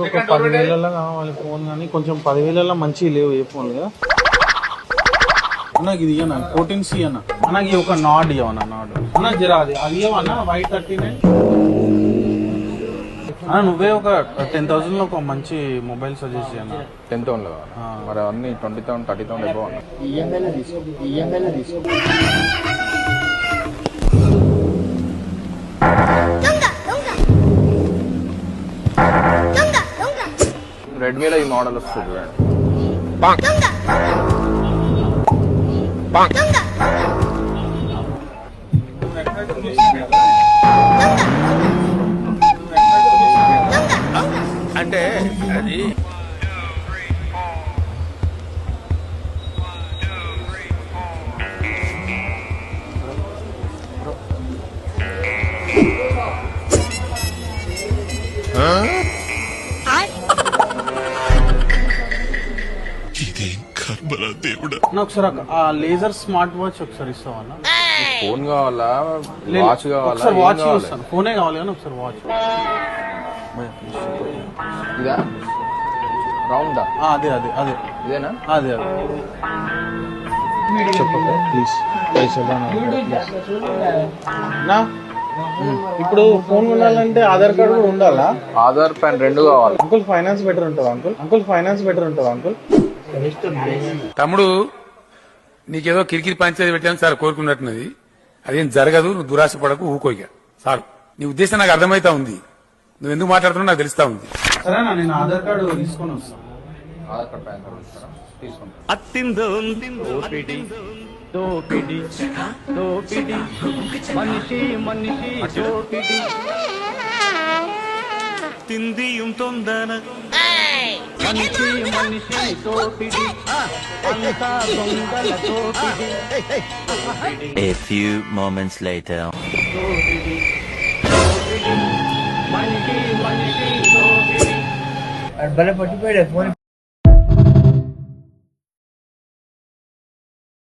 ఒక 10,000 కావాలి ఫోన్, కానీ కొంచెం 10,000 మంచి లేవు ఏ ఫోన్గా. అన్నకి ఇది ఇవ్వనా 14C అన్న. అన్నకి ఒక నాడ్ ఇవ్వనా, నాడ్ అన్న జరా అది ఇవ్వనా Y39 అన్న. నువ్వే ఒక 10,000 లో ఒక మంచి మొబైల్ సజెస్ట్ చేయన్నా. 10,000 లో మరి అన్ని 20,000 30,000 ఎబో అన్న. ఈఎంఐలో తీసుకో. రెడ్మీలో ఈ మోడల్ వస్తుంది చూడండి. అంటే అది ఒకసారి ఆ లేజర్ స్మార్ట్ వాచ్ ఒకసారి ఇస్తావా అన్న? ఫోన్ కావాలా, వాచ్ కావాలా? ఒకసారి వాచ్ చూస్తాను. ఫోనే కావాలి కానీ ఒకసారి వాచ్. ఇదా రౌండా? అదే అదే అదే ఇదేనా? అదే అదే చెప్పక ప్లీజ్. పైసలు నా ఇప్పుడు ఫోన్ కొనాలంటే ఆధార్ కార్డు కూడా ఉండాలా? ఆధార్ పాన్ రెండు కావాలి. అంకుల్ ఫైనాన్స్ బెటర్ ఉంటుంది అంకుల్ ఫైనాన్స్ బెటర్ ఉంటుంది అంకుల్. తమ్ముడు నీకేదో కిరికిరి పంచాయతీ పెట్టాను సార్ కోరుకున్నట్టున్నది. అదేం జరగదు, నువ్వు దురాశ పడకు, ఊకోయిక సార్. నీ ఉద్దేశం నాకు అర్థమైతా ఉంది, నువ్వు ఎందుకు మాట్లాడుతున్నావు నాకు తెలుస్తా ఉంది. సరేనా, నేను ఆధార్ కార్డు తీసుకొని వస్తాను. ఆధార్ కార్డ్ పాన్ కార్డ్ ఇస్తారా? తీసుకుంటా. దోపిడి మనిషి దోపిడి തിന്തിയും തൊന്തന మనిషి దోపిడి అంతా దొంగల దోపిడి. A few moments later మనిషి దోపిడి. భలే పట్టిపోయాడు ఫోన్.